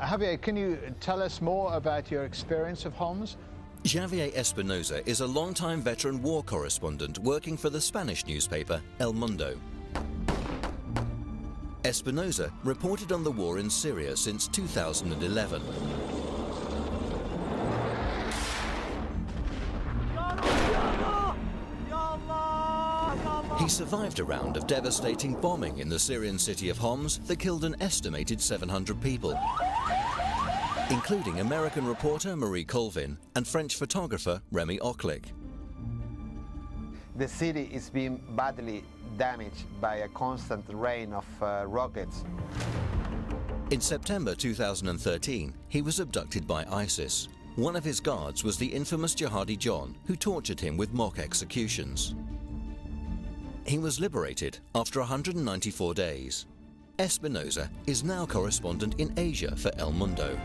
Javier, can you tell us more about your experience of Homs? Javier Espinosa is a long-time veteran war correspondent working for the Spanish newspaper El Mundo. Espinosa reported on the war in Syria since 2011. He survived a round of devastating bombing in the Syrian city of Homs that killed an estimated 700 people, including American reporter Marie Colvin and French photographer Remy Oklik. The city is being badly damaged by a constant rain of rockets. In September 2013, he was abducted by ISIS. One of his guards was the infamous jihadi John, who tortured him with mock executions. He was liberated after 194 days. Espinosa is now correspondent in Asia for El Mundo.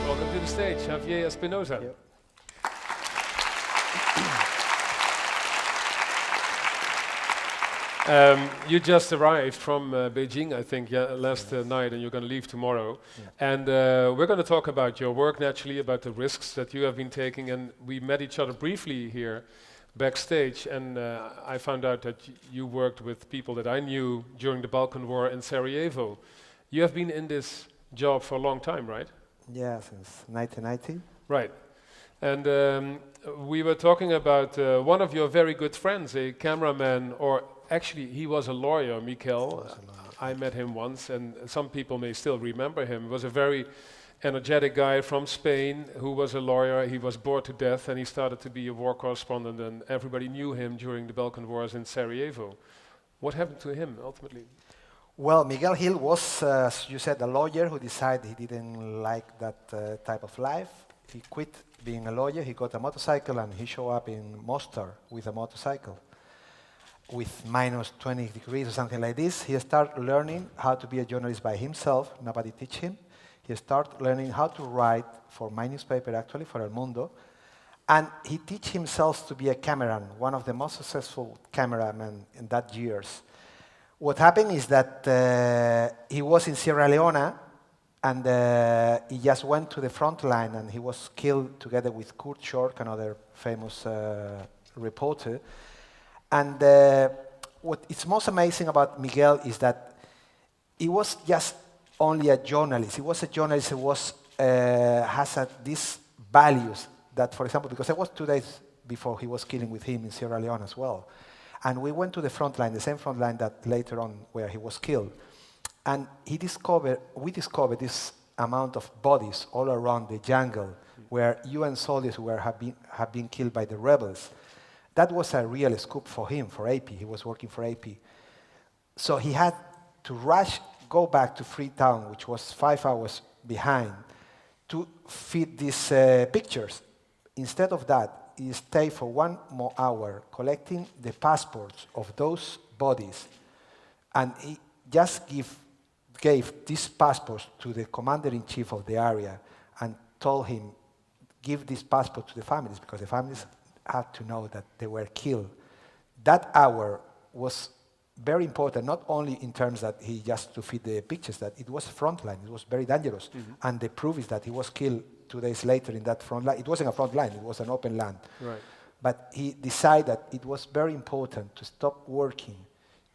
Welcome to the stage, Javier Espinosa. Yep. You just arrived from Beijing, I think, last night, and you're going to leave tomorrow. Yeah. And we're going to talk about your work, naturally, about the risks that you have been taking. And we met each other briefly here backstage, and I found out that you worked with people that I knew during the Balkan War in Sarajevo. You have been in this job for a long time, right? Yeah, since 1990. Right. And we were talking about one of your very good friends, a cameraman, or actually he was a lawyer, Mikel. I met him once, and some people may still remember him. He was a very energetic guy from Spain who was a lawyer. He was bored to death, and he started to be a war correspondent, and everybody knew him during the Balkan Wars in Sarajevo. What happened to him, ultimately? Well, Miguel Gil was, as you said, a lawyer who decided he didn't like that type of life. He quit being a lawyer, he got a motorcycle, and he showed up in Mostar with a motorcycle with minus 20 degrees or something like this. He started learning how to be a journalist by himself. Nobody teach him. He started learning how to write for my newspaper, actually, for El Mundo. And he teach himself to be a cameraman, one of the most successful cameramen in that years. What happened is that he was in Sierra Leone, and he just went to the front line, and he was killed together with Kurt Schork, another famous reporter. And what is most amazing about Miguel is that he was just only a journalist. He was a journalist who was, has these values that, for example, because I was 2 days before he was killing with him in Sierra Leone as well. And we went to the front line, the same front line that later on where he was killed. And we discovered this amount of bodies all around the jungle where UN soldiers have been killed by the rebels. That was a real scoop for him, for AP. He was working for AP. So he had to rush, go back to Freetown, which was 5 hours behind, to feed these pictures. Instead of that, he stayed for 1 more hour collecting the passports of those bodies. And he just gave these passports to the commander-in-chief of the area and told him, give this passport to the families, because the families had to know that they were killed. That hour was very important, not only in terms that he just to feed the pictures, that it was frontline, it was very dangerous. Mm-hmm. And the proof is that he was killed 2 days later in that front line. It wasn't a front line, it was an open land. Right. But he decided that it was very important to stop working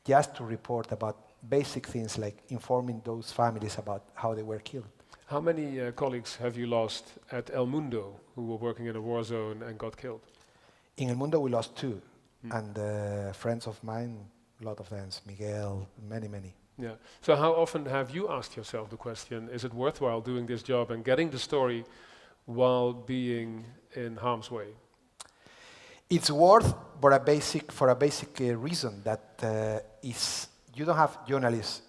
just to report about basic things like informing those families about how they were killed. How many colleagues have you lost at El Mundo who were working in a war zone and got killed? In El Mundo we lost 2, and friends of mine, a lot of them, Miguel, many. Yeah. So how often have you asked yourself the question, is it worthwhile doing this job and getting the story while being in harm's way? It's worth for a basic reason that is you don't have journalists,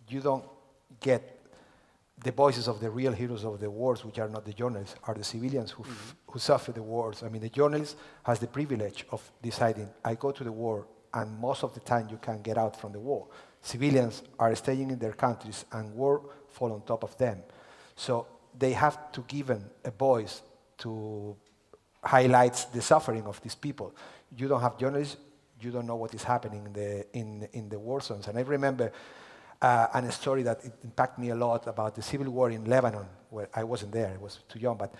you don't get the voices of the real heroes of the wars, which are not the journalists, are the civilians who suffer the wars. I mean, the journalist has the privilege of deciding, I go to the war, and most of the time you can get out from the war. Civilians are staying in their countries, and war fall on top of them. So they have to give a voice to highlights the suffering of these people. You don't have journalists, you don't know what is happening in the war zones. And I remember a story that it impacted me a lot about the civil war in Lebanon, where I wasn't there, I was too young, but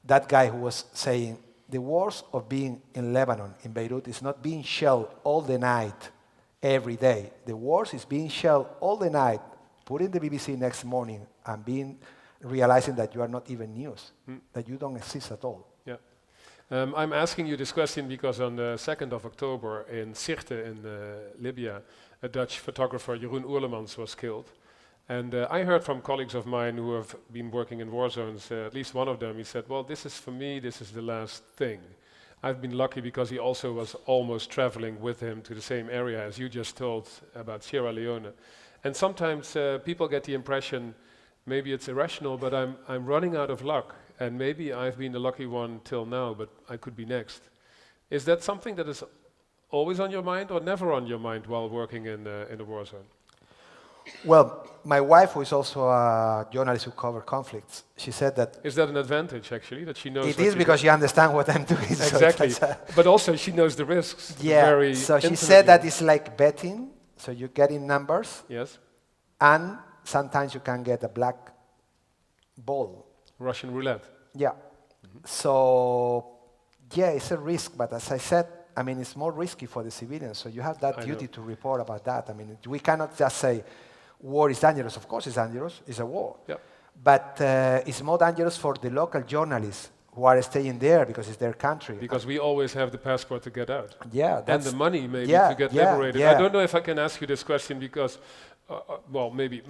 that guy who was saying, the worst of being in Lebanon, in Beirut, is not being shelled all the night, every day. The worst is being shelled all the night, putting the BBC next morning, and realizing that you are not even news, that you don't exist at all. Yeah. I'm asking you this question because on the 2nd of October in Sirte in Libya, a Dutch photographer, Jeroen Oerlemans, was killed. And I heard from colleagues of mine who have been working in war zones, at least one of them, he said, well, this is for me, this is the last thing. I've been lucky because he also was almost traveling with him to the same area as you just told about Sierra Leone. And sometimes people get the impression, maybe it's irrational, but I'm running out of luck. And maybe I've been the lucky one till now, but I could be next. Is that something that is always on your mind or never on your mind while working in a war zone? Well, my wife, who is also a journalist who covers conflicts, she said that... Is that an advantage, actually, that she knows? It is because she understands what I'm doing. Exactly. So but also she knows the risks. Yeah, very so she intimately. said that it's like betting, so you get in numbers, yes, and sometimes you can get a black ball. Russian roulette. Yeah. So, yeah, it's a risk, but as I said, I mean, it's more risky for the civilians, so you have that duty to report about that. I mean, we cannot just say, war is dangerous. Of course it's dangerous, it's a war. Yep. But it's more dangerous for the local journalists who are staying there because it's their country. Because we always have the passport to get out. Yeah. And the money maybe to get liberated. Yeah. I don't know if I can ask you this question because, well, maybe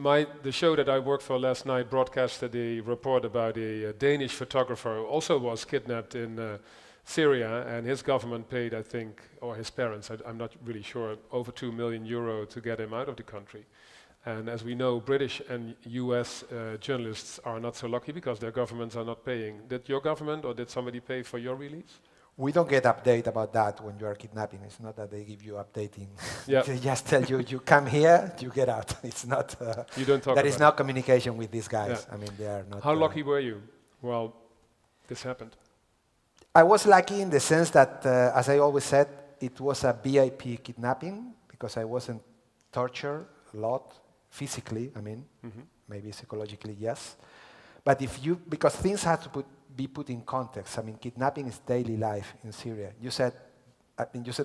the show that I worked for last night broadcasted a report about a Danish photographer who also was kidnapped in Syria, and his government paid, I think, or his parents, I'm not really sure, over €2 million to get him out of the country. And as we know, British and US journalists are not so lucky because their governments are not paying. Did your government or did somebody pay for your release? We don't get update about that when you are kidnapping. It's not that they give you updating. Yep. They just tell you, you come here, you get out. It's not... you don't talk there about is no communication with these guys. Yeah. I mean, they are not... How lucky were you? Well, this happened. I was lucky in the sense that, as I always said, it was a VIP kidnapping because I wasn't tortured a lot, physically, I mean, maybe psychologically, yes. But because things have to be put in context. I mean, kidnapping is daily life in Syria. You said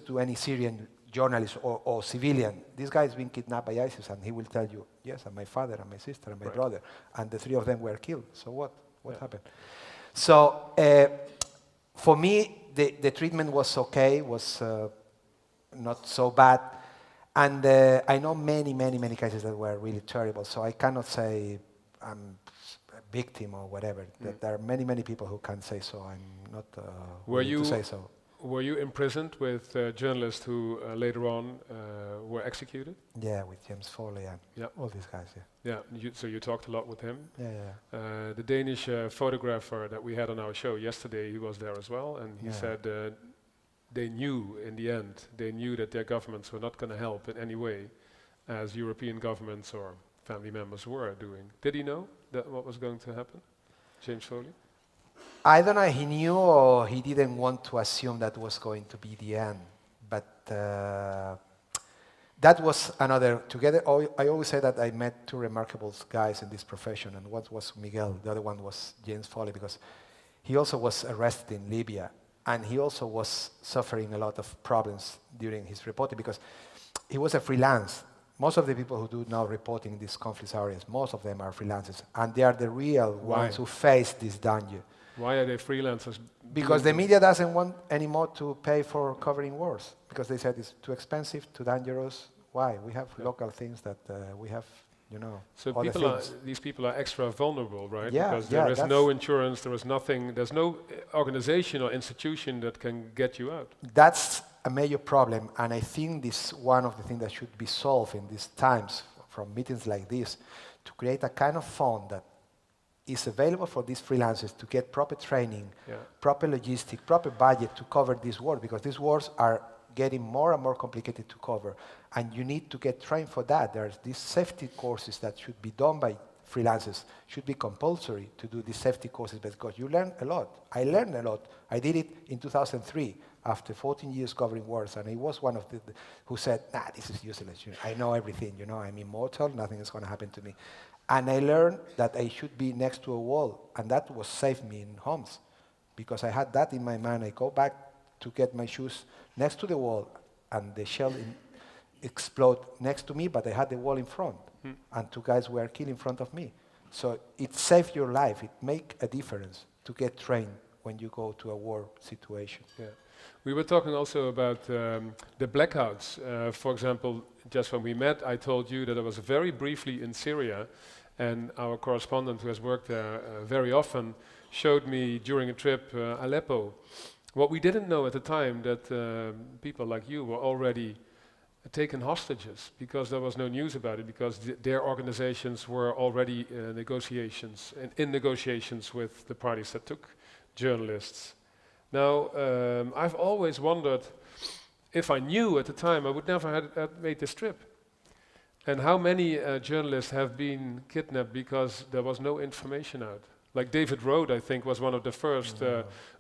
to any Syrian journalist or civilian, this guy is being kidnapped by ISIS, and he will tell you, yes, and my father and my sister and my brother, and the three of them were killed. So what happened? So for me, the treatment was okay, was not so bad. And I know many cases that were really terrible, so I cannot say I'm a victim or whatever. That there are many people who can say so. I'm not willing to say so. Were you imprisoned with journalists who later on were executed? Yeah, with James Foley and all these guys, So you talked a lot with him? Yeah. The Danish photographer that we had on our show yesterday, he was there as well, and he said they knew in the end, they knew that their governments were not going to help in any way as European governments or family members were doing. Did he know that what was going to happen, James Foley? I don't know, he knew or he didn't want to assume that was going to be the end. But that was another, together, I always say that I met two remarkable guys in this profession, and one was Miguel, the other one was James Foley, because he also was arrested in Libya. And he also was suffering a lot of problems during his reporting because he was a freelance. Most of the people who do now reporting in these conflict areas, most of them are freelancers. And they are the real ones who face this danger. Why are they freelancers? Because the media doesn't want anymore to pay for covering wars. Because they said it's too expensive, too dangerous. Why? We have local things that we have... So these people are extra vulnerable, right? Yeah, because there is no insurance, there is nothing, there's no organization or institution that can get you out. That's a major problem, and I think this one of the things that should be solved in these times from meetings like this, to create a kind of fund that is available for these freelancers to get proper training, proper logistics, proper budget to cover these wars, because these wars are getting more and more complicated to cover. And you need to get trained for that. There's these safety courses that should be done by freelancers should be compulsory to do these safety courses because you learn a lot. I learned a lot. I did it in 2003 after 14 years covering wars, and I was one of the who said, nah, this is useless. I know everything, I'm immortal, nothing is going to happen to me. And I learned that I should be next to a wall, and that was saved me in Homs, because I had that in my mind. I go back to get my shoes next to the wall, and the shell explode next to me, but I had the wall in front, and two guys were killed in front of me. So it saved your life. It make a difference to get trained when you go to a war situation. Yeah. We were talking also about the blackouts. For example, just when we met, I told you that I was very briefly in Syria, and our correspondent who has worked there very often showed me during a trip Aleppo. What we didn't know at the time, that people like you were already taken hostages, because there was no news about it, because their organizations were already in negotiations with the parties that took journalists. Now, I've always wondered, if I knew at the time, I would never have made this trip. And how many journalists have been kidnapped because there was no information out? Like David Rode, I think, was one of the first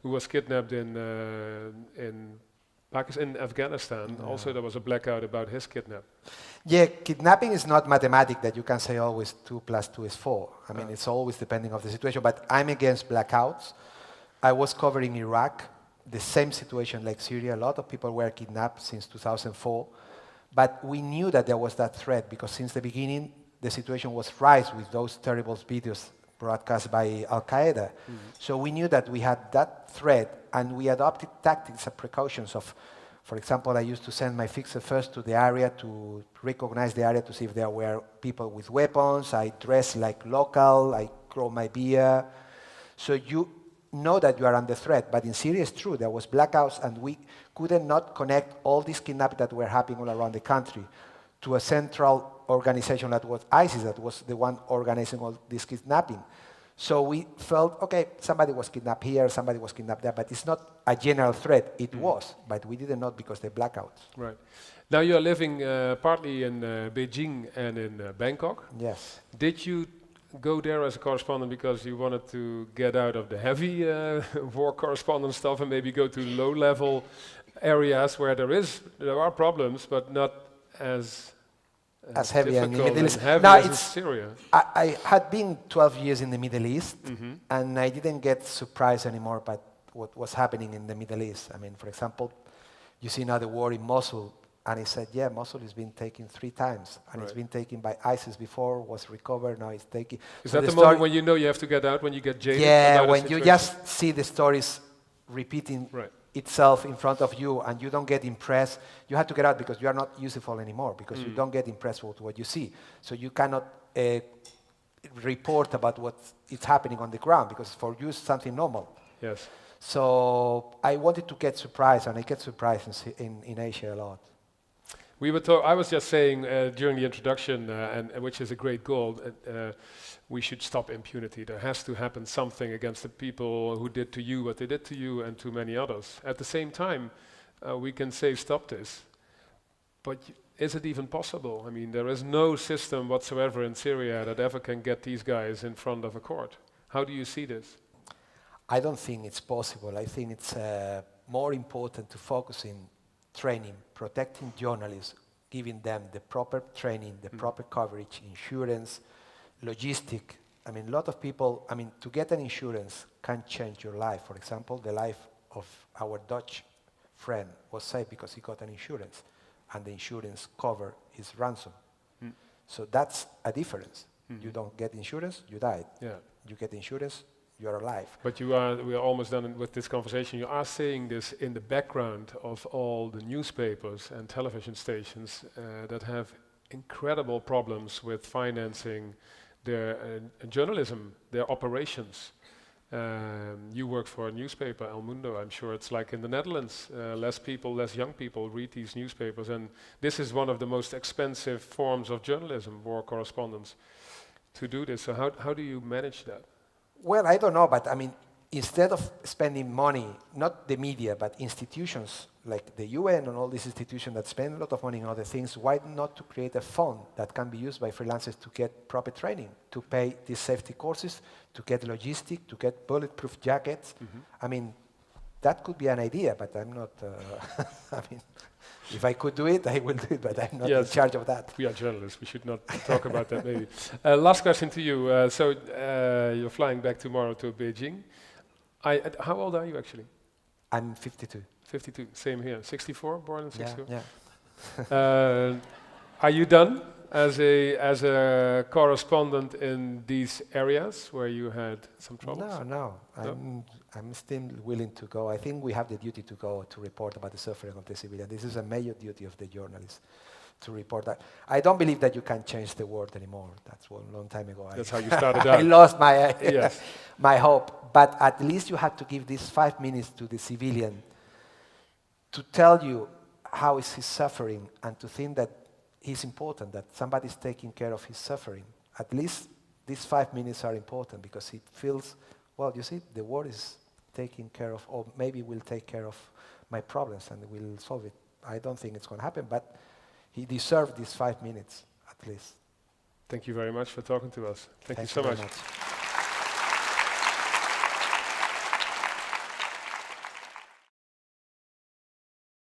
who was kidnapped in Pakistan, in Afghanistan. Yeah. Also, there was a blackout about his kidnap. Yeah, kidnapping is not mathematic that you can say always 2 + 2 is 4. I mean, it's always depending on the situation, but I'm against blackouts. I was covering Iraq, the same situation like Syria. A lot of people were kidnapped since 2004, but we knew that there was that threat, because since the beginning, the situation was rise with those terrible videos broadcast by Al-Qaeda. So we knew that we had that threat, and we adopted tactics and precautions of, for example, I used to send my fixer first to the area to recognize the area to see if there were people with weapons. I dress like local, I grow my beer. So you know that you are under threat, but in Syria it's true, there was blackouts, and we couldn't not connect all these kidnappings that were happening all around the country to a central organization that was ISIS, that was the one organizing all this kidnapping. So we felt, okay, somebody was kidnapped here, somebody was kidnapped there, but it's not a general threat. It was, but we didn't know because the blackouts. Right. Now you're living partly in Beijing and in Bangkok. Yes. Did you go there as a correspondent because you wanted to get out of the heavy war correspondent stuff and maybe go to low-level areas where there are problems, but not as heavy in the Middle East? No, as in Syria. I had been 12 years in the Middle East, and I didn't get surprised anymore by what was happening in the Middle East. I mean, for example, you see now the war in Mosul, and he said, yeah, Mosul has been taken 3 times, and it's been taken by ISIS before, was recovered, now it's taken. Is that the moment when you know you have to get out, when you get jaded? Yeah, when you just see the stories repeating itself in front of you, and you don't get impressed. You have to get out because you are not useful anymore, because you don't get impressed with what you see. So you cannot report about what is happening on the ground, because for you it's something normal. Yes. So I wanted to get surprised, and I get surprised in Asia a lot. I was just saying during the introduction, and which is a great goal, we should stop impunity. There has to happen something against the people who did to you what they did to you and to many others. At the same time, we can say stop this. But is it even possible? I mean, there is no system whatsoever in Syria that ever can get these guys in front of a court. How do you see this? I don't think it's possible. I think it's more important to focus in training, protecting journalists, giving them the proper training, the proper coverage, insurance, logistic. I mean, a lot of people, to get an insurance can change your life. For example, the life of our Dutch friend was saved because he got an insurance, and the insurance cover his ransom. So that's a difference. You don't get insurance, you died. Yeah. You get insurance, you're alive. But we are almost done with this conversation. You are saying this in the background of all the newspapers and television stations that have incredible problems with financing their journalism, their operations. You work for a newspaper, El Mundo. I'm sure it's like in the Netherlands. Less young people read these newspapers, and this is one of the most expensive forms of journalism, war correspondence, to do this. So how do you manage that? Well, I don't know, but instead of spending money, not the media, but institutions like the UN and all these institutions that spend a lot of money on other things, why not to create a fund that can be used by freelancers to get proper training, to pay these safety courses, to get logistics, to get bulletproof jackets? I mean, that could be an idea, but I'm not, I mean, if I could do it, I will do it, but I'm not in charge of that. We are journalists. We should not talk about that, maybe. Last question to you. So you're flying back tomorrow to Beijing. How old are you, actually? I'm 52. 52, same here. 64, born in 64? Yeah. Are you done as a correspondent in these areas where you had some troubles? No. I'm still willing to go. I think we have the duty to go to report about the suffering of the civilian. This is a major duty of the journalist, to report that. I don't believe that you can change the world anymore. That's one long time ago. That's how you started out. I lost my, yes. my hope. But at least you have to give these 5 minutes to the civilian to tell you how is he suffering and to think that he's important, that somebody's taking care of his suffering. At least these 5 minutes are important because he feels, well, you see, the war is taking care of, or maybe will take care of my problems and will solve it. I don't think it's going to happen, but he deserved these 5 minutes at least. Thank you very much for talking to us. Thank you so very much. much.